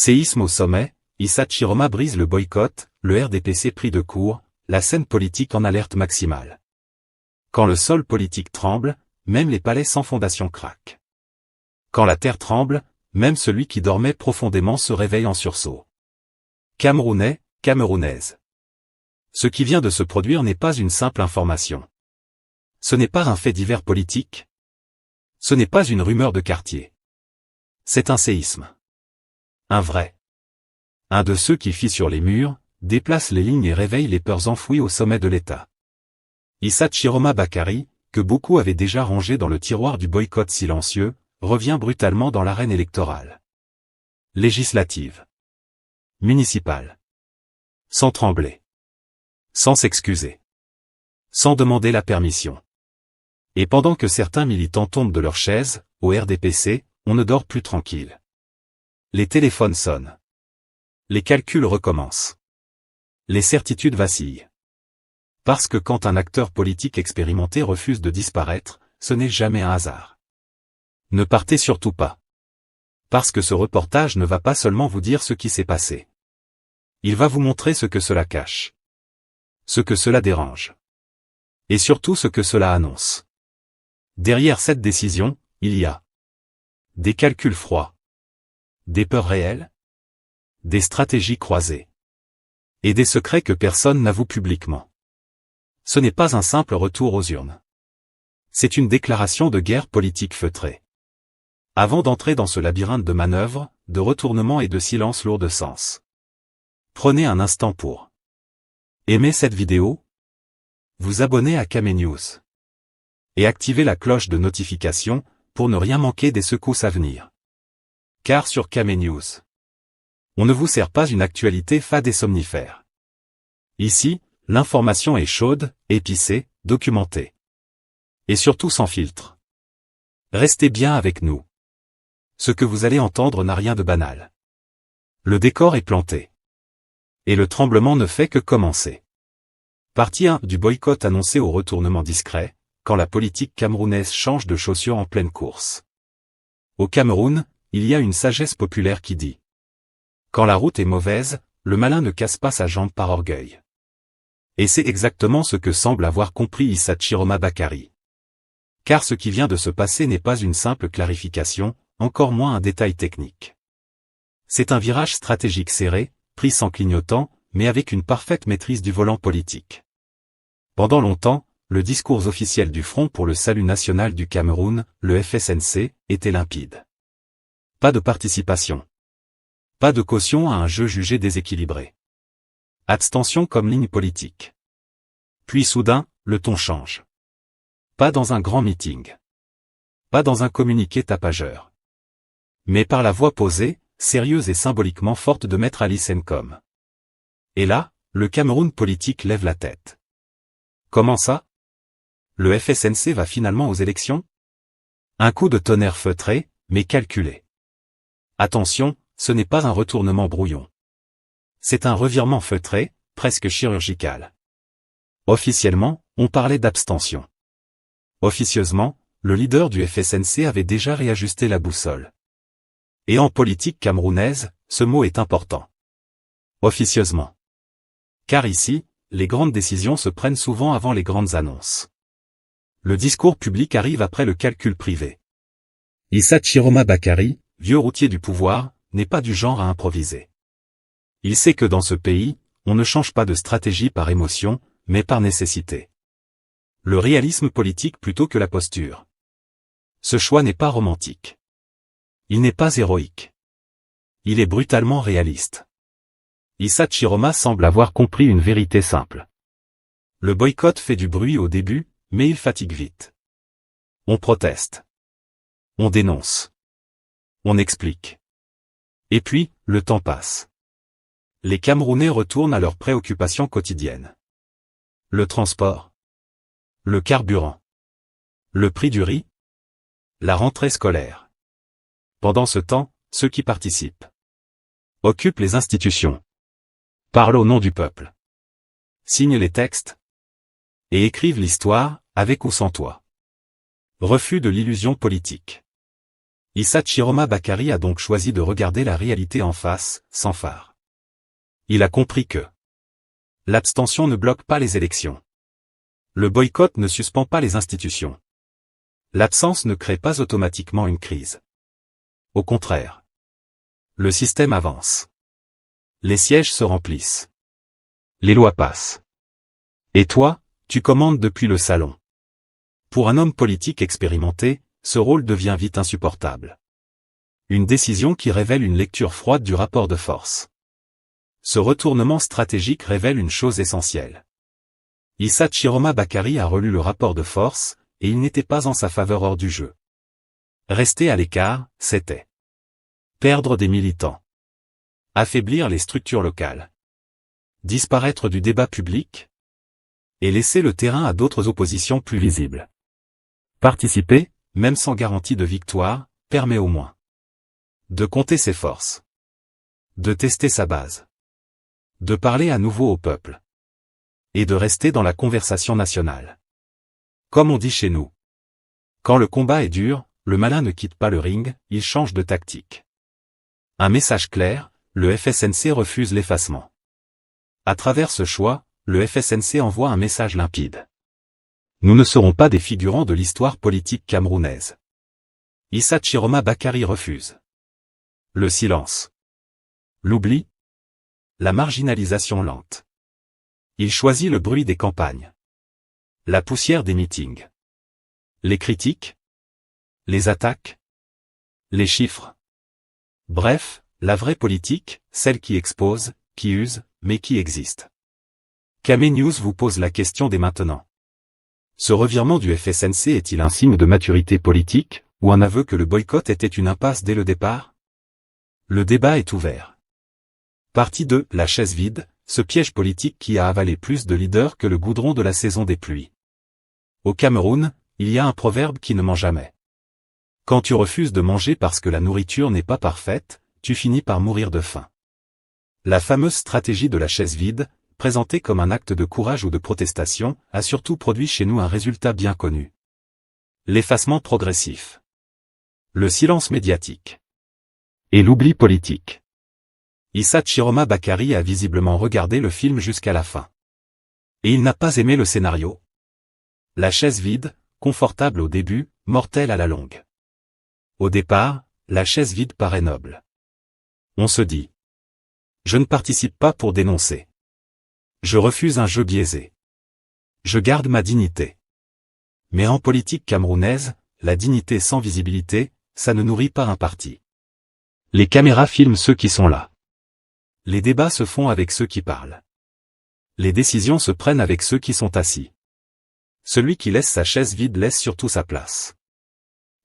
Séisme au sommet, Issa Chiroma brise le boycott, le RDPC pris de court, la scène politique en alerte maximale. Quand le sol politique tremble, même les palais sans fondation craquent. Quand la terre tremble, même celui qui dormait profondément se réveille en sursaut. Camerounais, Camerounaises. Ce qui vient de se produire n'est pas une simple information. Ce n'est pas un fait divers politique. Ce n'est pas une rumeur de quartier. C'est un séisme. Un vrai. Un de ceux qui fient sur les murs, déplace les lignes et réveille les peurs enfouies au sommet de l'État. Issa Chiroma Bakary, que beaucoup avaient déjà rangé dans le tiroir du boycott silencieux, revient brutalement dans l'arène électorale. Législative. Municipale. Sans trembler. Sans s'excuser. Sans demander la permission. Et pendant que certains militants tombent de leur chaise, au RDPC, on ne dort plus tranquille. Les téléphones sonnent. Les calculs recommencent. Les certitudes vacillent. Parce que quand un acteur politique expérimenté refuse de disparaître, ce n'est jamais un hasard. Ne partez surtout pas. Parce que ce reportage ne va pas seulement vous dire ce qui s'est passé. Il va vous montrer ce que cela cache. Ce que cela dérange. Et surtout ce que cela annonce. Derrière cette décision, il y a des calculs froids. Des peurs réelles. Des stratégies croisées. Et des secrets que personne n'avoue publiquement. Ce n'est pas un simple retour aux urnes. C'est une déclaration de guerre politique feutrée. Avant d'entrer dans ce labyrinthe de manœuvres, de retournements et de silence lourd de sens. Prenez un instant pour aimer cette vidéo, vous abonner à Kame News et activer la cloche de notification pour ne rien manquer des secousses à venir. Car sur Kame News, on ne vous sert pas une actualité fade et somnifère. Ici, l'information est chaude, épicée, documentée. Et surtout sans filtre. Restez bien avec nous. Ce que vous allez entendre n'a rien de banal. Le décor est planté. Et le tremblement ne fait que commencer. Partie 1 du boycott annoncé au retournement discret, quand la politique camerounaise change de chaussures en pleine course. Au Cameroun, il y a une sagesse populaire qui dit: quand la route est mauvaise, le malin ne casse pas sa jambe par orgueil. Et c'est exactement ce que semble avoir compris Issa Chiroma Bakary. Car ce qui vient de se passer n'est pas une simple clarification, encore moins un détail technique. C'est un virage stratégique serré, pris sans clignotant, mais avec une parfaite maîtrise du volant politique. Pendant longtemps, le discours officiel du Front pour le Salut National du Cameroun, le FSNC, était limpide. Pas de participation. Pas de caution à un jeu jugé déséquilibré. Abstention comme ligne politique. Puis soudain, le ton change. Pas dans un grand meeting. Pas dans un communiqué tapageur. Mais par la voix posée, sérieuse et symboliquement forte de Maître Ali Sencom. Et là, le Cameroun politique lève la tête. Comment ça? Le FSNC va finalement aux élections? Un coup de tonnerre feutré, mais calculé. Attention, ce n'est pas un retournement brouillon. C'est un revirement feutré, presque chirurgical. Officiellement, on parlait d'abstention. Officieusement, le leader du FSNC avait déjà réajusté la boussole. Et en politique camerounaise, ce mot est important. Officieusement. Car ici, les grandes décisions se prennent souvent avant les grandes annonces. Le discours public arrive après le calcul privé. Issa Chiroma Bakary, vieux routier du pouvoir, n'est pas du genre à improviser. Il sait que dans ce pays, on ne change pas de stratégie par émotion, mais par nécessité. Le réalisme politique plutôt que la posture. Ce choix n'est pas romantique. Il n'est pas héroïque. Il est brutalement réaliste. Issa Chiroma semble avoir compris une vérité simple. Le boycott fait du bruit au début, mais il fatigue vite. On proteste. On dénonce. On explique. Et puis, le temps passe. Les Camerounais retournent à leurs préoccupations quotidiennes. Le transport. Le carburant. Le prix du riz. La rentrée scolaire. Pendant ce temps, ceux qui participent occupent les institutions. Parlent au nom du peuple. Signent les textes. Et écrivent l'histoire, avec ou sans toi. Refus de l'illusion politique. Issa Chiroma Bakary a donc choisi de regarder la réalité en face, sans phare. Il a compris que l'abstention ne bloque pas les élections. Le boycott ne suspend pas les institutions. L'absence ne crée pas automatiquement une crise. Au contraire. Le système avance. Les sièges se remplissent. Les lois passent. Et toi, tu commandes depuis le salon. Pour un homme politique expérimenté, ce rôle devient vite insupportable. Une décision qui révèle une lecture froide du rapport de force. Ce retournement stratégique révèle une chose essentielle. Issa Chiroma Bakary a relu le rapport de force, et il n'était pas en sa faveur hors du jeu. Rester à l'écart, c'était perdre des militants. Affaiblir les structures locales. Disparaître du débat public. Et laisser le terrain à d'autres oppositions plus visibles. Participer, même sans garantie de victoire, permet au moins de compter ses forces. De tester sa base. De parler à nouveau au peuple. Et de rester dans la conversation nationale. Comme on dit chez nous. Quand le combat est dur, le malin ne quitte pas le ring, il change de tactique. Un message clair, le FSNC refuse l'effacement. À travers ce choix, le FSNC envoie un message limpide. Nous ne serons pas des figurants de l'histoire politique camerounaise. Issa Chiroma Bakary refuse. Le silence. L'oubli. La marginalisation lente. Il choisit le bruit des campagnes. La poussière des meetings. Les critiques. Les attaques. Les chiffres. Bref, la vraie politique, celle qui expose, qui use, mais qui existe. Kamé News vous pose la question dès maintenant. Ce revirement du FSNC est-il un signe de maturité politique, ou un aveu que le boycott était une impasse dès le départ? Le débat est ouvert. Partie 2, la chaise vide, ce piège politique qui a avalé plus de leaders que le goudron de la saison des pluies. Au Cameroun, il y a un proverbe qui ne ment jamais. Quand tu refuses de manger parce que la nourriture n'est pas parfaite, tu finis par mourir de faim. La fameuse stratégie de la chaise vide, présentée comme un acte de courage ou de protestation, a surtout produit chez nous un résultat bien connu. L'effacement progressif. Le silence médiatique. Et l'oubli politique. Issa Chiroma Bakary a visiblement regardé le film jusqu'à la fin. Et il n'a pas aimé le scénario. La chaise vide, confortable au début, mortelle à la longue. Au départ, la chaise vide paraît noble. On se dit. Je ne participe pas pour dénoncer. Je refuse un jeu biaisé. Je garde ma dignité. Mais en politique camerounaise, la dignité sans visibilité, ça ne nourrit pas un parti. Les caméras filment ceux qui sont là. Les débats se font avec ceux qui parlent. Les décisions se prennent avec ceux qui sont assis. Celui qui laisse sa chaise vide laisse surtout sa place.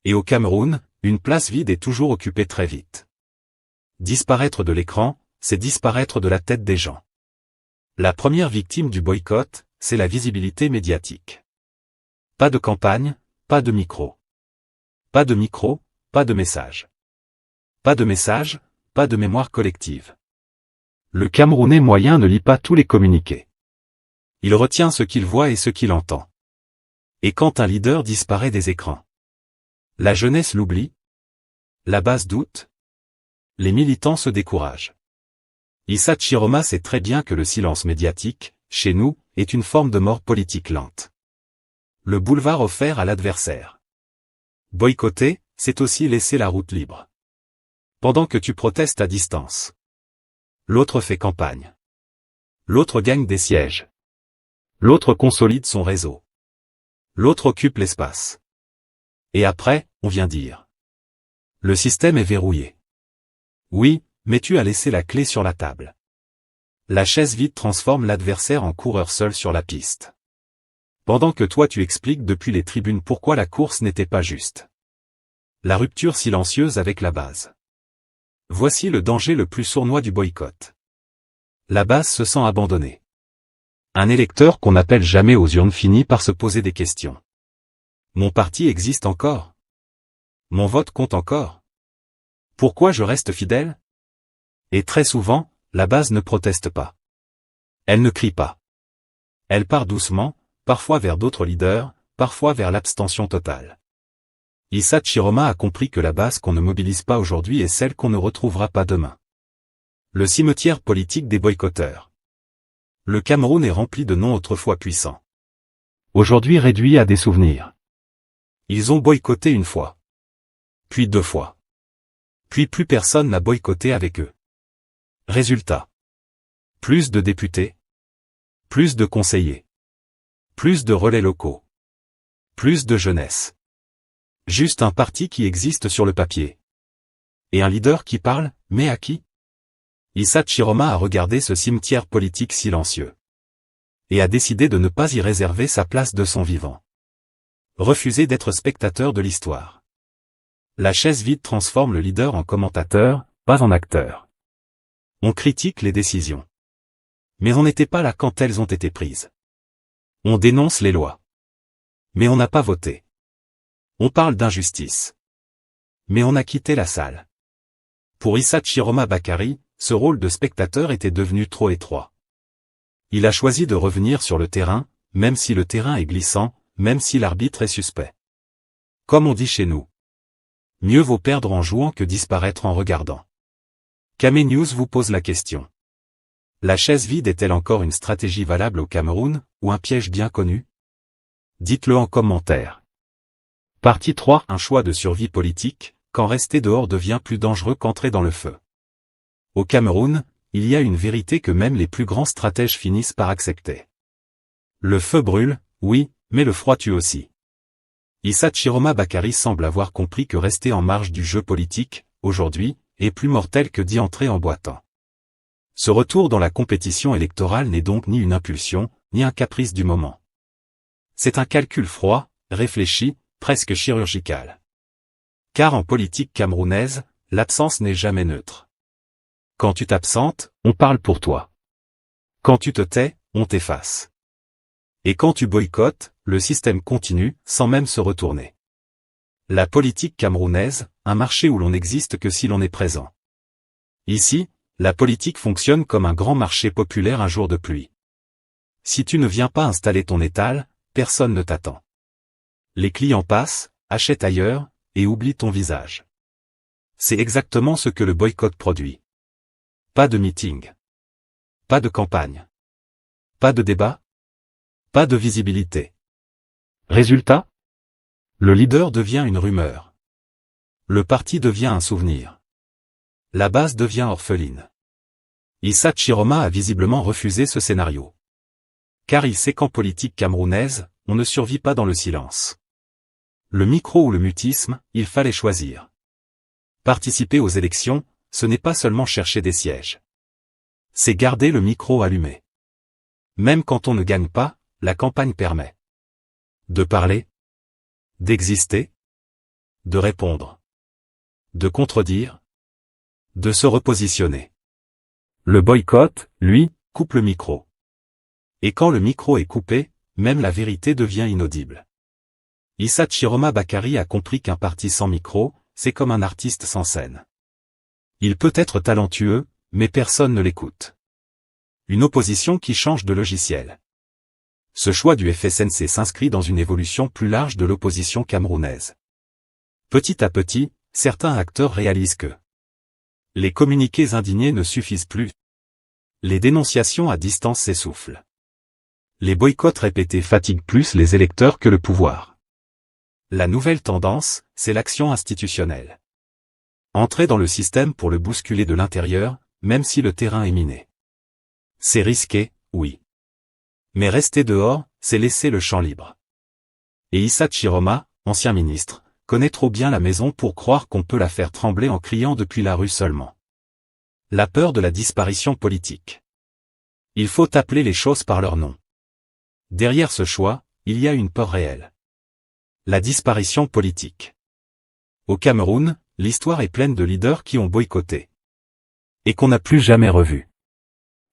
Et au Cameroun, une place vide est toujours occupée très vite. Disparaître de l'écran, c'est disparaître de la tête des gens. La première victime du boycott, c'est la visibilité médiatique. Pas de campagne, pas de micro. Pas de micro, pas de message. Pas de message, pas de mémoire collective. Le Camerounais moyen ne lit pas tous les communiqués. Il retient ce qu'il voit et ce qu'il entend. Et quand un leader disparaît des écrans, la jeunesse l'oublie. La base doute. Les militants se découragent. Issa Chiroma sait très bien que le silence médiatique, chez nous, est une forme de mort politique lente. Le boulevard offert à l'adversaire. Boycotter, c'est aussi laisser la route libre. Pendant que tu protestes à distance. L'autre fait campagne. L'autre gagne des sièges. L'autre consolide son réseau. L'autre occupe l'espace. Et après, on vient dire. Le système est verrouillé. Oui, mais tu as laissé la clé sur la table. La chaise vide transforme l'adversaire en coureur seul sur la piste. Pendant que toi tu expliques depuis les tribunes pourquoi la course n'était pas juste. La rupture silencieuse avec la base. Voici le danger le plus sournois du boycott. La base se sent abandonnée. Un électeur qu'on n'appelle jamais aux urnes finit par se poser des questions. Mon parti existe encore? Mon vote compte encore? Pourquoi je reste fidèle? Et très souvent, la base ne proteste pas. Elle ne crie pas. Elle part doucement, parfois vers d'autres leaders, parfois vers l'abstention totale. Issa Chiroma a compris que la base qu'on ne mobilise pas aujourd'hui est celle qu'on ne retrouvera pas demain. Le cimetière politique des boycotteurs. Le Cameroun est rempli de noms autrefois puissants. Aujourd'hui réduits à des souvenirs. Ils ont boycotté une fois. Puis 2 fois. Puis plus personne n'a boycotté avec eux. Résultat. Plus de députés. Plus de conseillers. Plus de relais locaux. Plus de jeunesse. Juste un parti qui existe sur le papier. Et un leader qui parle, mais à qui? Issa Chiroma a regardé ce cimetière politique silencieux. Et a décidé de ne pas y réserver sa place de son vivant. Refuser d'être spectateur de l'histoire. La chaise vide transforme le leader en commentateur, pas en acteur. On critique les décisions. Mais on n'était pas là quand elles ont été prises. On dénonce les lois. Mais on n'a pas voté. On parle d'injustice. Mais on a quitté la salle. Pour Issa Chiroma Bakary, ce rôle de spectateur était devenu trop étroit. Il a choisi de revenir sur le terrain, même si le terrain est glissant, même si l'arbitre est suspect. Comme on dit chez nous. Mieux vaut perdre en jouant que disparaître en regardant. Camé News vous pose la question. La chaise vide est-elle encore une stratégie valable au Cameroun, ou un piège bien connu? Dites-le en commentaire. Partie 3. Un choix de survie politique, quand rester dehors devient plus dangereux qu'entrer dans le feu. Au Cameroun, il y a une vérité que même les plus grands stratèges finissent par accepter. Le feu brûle, oui, mais le froid tue aussi. Issa Chiroma Bakary semble avoir compris que rester en marge du jeu politique, aujourd'hui, est plus mortel que d'y entrer en boitant. Ce retour dans la compétition électorale n'est donc ni une impulsion, ni un caprice du moment. C'est un calcul froid, réfléchi, presque chirurgical. Car en politique camerounaise, l'absence n'est jamais neutre. Quand tu t'absentes, on parle pour toi. Quand tu te tais, on t'efface. Et quand tu boycottes, le système continue, sans même se retourner. La politique camerounaise, un marché où l'on n'existe que si l'on est présent. Ici, la politique fonctionne comme un grand marché populaire un jour de pluie. Si tu ne viens pas installer ton étal, personne ne t'attend. Les clients passent, achètent ailleurs, et oublient ton visage. C'est exactement ce que le boycott produit. Pas de meeting. Pas de campagne. Pas de débat. Pas de visibilité. Résultat? Le leader devient une rumeur. Le parti devient un souvenir. La base devient orpheline. Issa Chiroma a visiblement refusé ce scénario. Car il sait qu'en politique camerounaise, on ne survit pas dans le silence. Le micro ou le mutisme, il fallait choisir. Participer aux élections, ce n'est pas seulement chercher des sièges. C'est garder le micro allumé. Même quand on ne gagne pas, la campagne permet de parler, d'exister, de répondre, de contredire, de se repositionner. Le boycott, lui, coupe le micro. Et quand le micro est coupé, même la vérité devient inaudible. Issa Chiroma Bakary a compris qu'un parti sans micro, c'est comme un artiste sans scène. Il peut être talentueux, mais personne ne l'écoute. Une opposition qui change de logiciel. Ce choix du FSNC s'inscrit dans une évolution plus large de l'opposition camerounaise. Petit à petit, certains acteurs réalisent que les communiqués indignés ne suffisent plus. Les dénonciations à distance s'essoufflent. Les boycotts répétés fatiguent plus les électeurs que le pouvoir. La nouvelle tendance, c'est l'action institutionnelle. Entrer dans le système pour le bousculer de l'intérieur, même si le terrain est miné. C'est risqué, oui. Mais rester dehors, c'est laisser le champ libre. Et Issa Chiroma, ancien ministre, connaît trop bien la maison pour croire qu'on peut la faire trembler en criant depuis la rue seulement. La peur de la disparition politique. Il faut appeler les choses par leur nom. Derrière ce choix, il y a une peur réelle. La disparition politique. Au Cameroun, l'histoire est pleine de leaders qui ont boycotté. Et qu'on n'a plus jamais revus.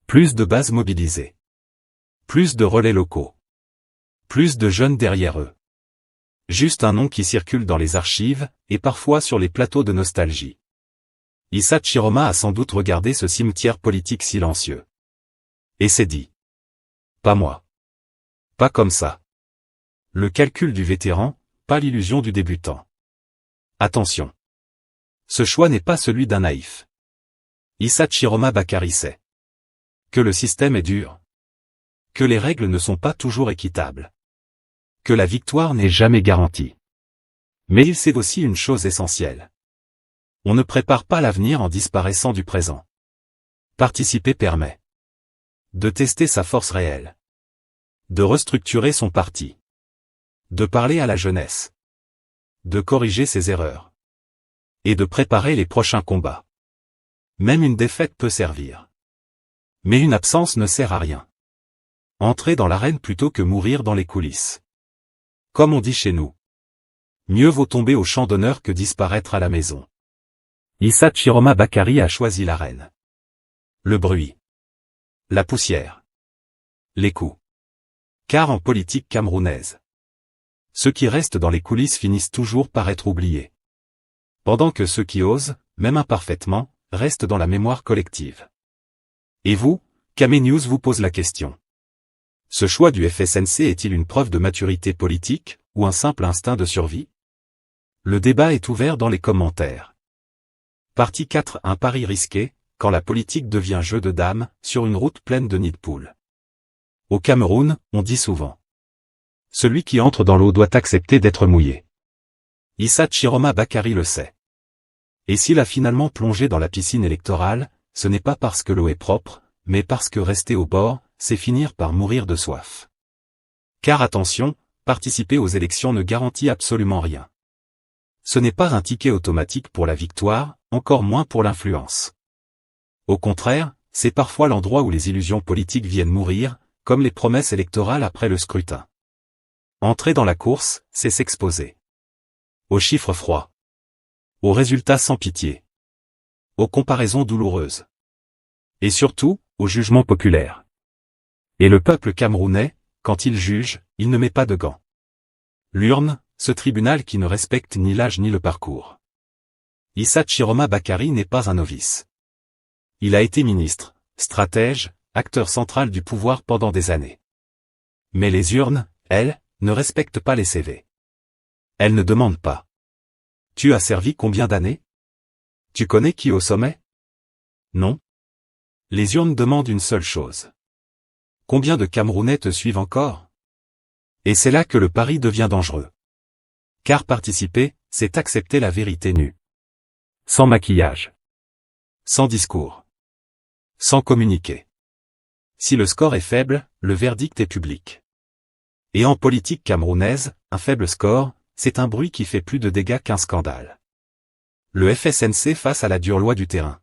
Plus de bases mobilisées. Plus de relais locaux. Plus de jeunes derrière eux. Juste un nom qui circule dans les archives, et parfois sur les plateaux de nostalgie. Issa Chiroma a sans doute regardé ce cimetière politique silencieux. Et s'est dit. Pas moi. Pas comme ça. Le calcul du vétéran, pas l'illusion du débutant. Attention. Ce choix n'est pas celui d'un naïf. Issa Chiroma Bakary sait que le système est dur, que les règles ne sont pas toujours équitables, que la victoire n'est jamais garantie. Mais il sait aussi une chose essentielle. On ne prépare pas l'avenir en disparaissant du présent. Participer permet de tester sa force réelle, de restructurer son parti, de parler à la jeunesse, de corriger ses erreurs, et de préparer les prochains combats. Même une défaite peut servir. Mais une absence ne sert à rien. Entrer dans l'arène plutôt que mourir dans les coulisses. Comme on dit chez nous. Mieux vaut tomber au champ d'honneur que disparaître à la maison. Issa Chiroma Bakary a choisi l'arène. Le bruit. La poussière. Les coups. Car en politique camerounaise, ceux qui restent dans les coulisses finissent toujours par être oubliés. Pendant que ceux qui osent, même imparfaitement, restent dans la mémoire collective. Et vous, Camé News vous pose la question. Ce choix du FSNC est-il une preuve de maturité politique, ou un simple instinct de survie? Le débat est ouvert dans les commentaires. Partie 4. Un pari risqué, quand la politique devient jeu de dames, sur une route pleine de nids de poules. Au Cameroun, on dit souvent. Celui qui entre dans l'eau doit accepter d'être mouillé. Issa Chiroma Bakary le sait. Et s'il a finalement plongé dans la piscine électorale, ce n'est pas parce que l'eau est propre, mais parce que rester au bord, c'est finir par mourir de soif. Car attention, participer aux élections ne garantit absolument rien. Ce n'est pas un ticket automatique pour la victoire, encore moins pour l'influence. Au contraire, c'est parfois l'endroit où les illusions politiques viennent mourir, comme les promesses électorales après le scrutin. Entrer dans la course, c'est s'exposer. Aux chiffres froids. Aux résultats sans pitié. Aux comparaisons douloureuses. Et surtout, au jugement populaire. Et le peuple camerounais, quand il juge, il ne met pas de gants. L'urne, ce tribunal qui ne respecte ni l'âge ni le parcours. Issa Chiroma Bakary n'est pas un novice. Il a été ministre, stratège, acteur central du pouvoir pendant des années. Mais les urnes, elles, ne respectent pas les CV. Elles ne demandent pas. Tu as servi combien d'années? Tu connais qui au sommet? Non. Les urnes demandent une seule chose. Combien de Camerounais te suivent encore? Et c'est là que le pari devient dangereux. Car participer, c'est accepter la vérité nue. Sans maquillage. Sans discours. Sans communiquer. Si le score est faible, le verdict est public. Et en politique camerounaise, un faible score, c'est un bruit qui fait plus de dégâts qu'un scandale. Le FSNC face à la dure loi du terrain.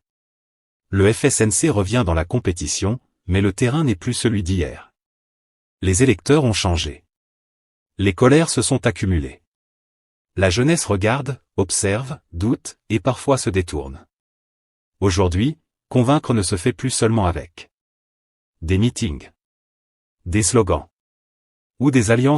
Le FSNC revient dans la compétition, mais le terrain n'est plus celui d'hier. Les électeurs ont changé. Les colères se sont accumulées. La jeunesse regarde, observe, doute, et parfois se détourne. Aujourd'hui, convaincre ne se fait plus seulement avec des meetings, des slogans, ou des alliances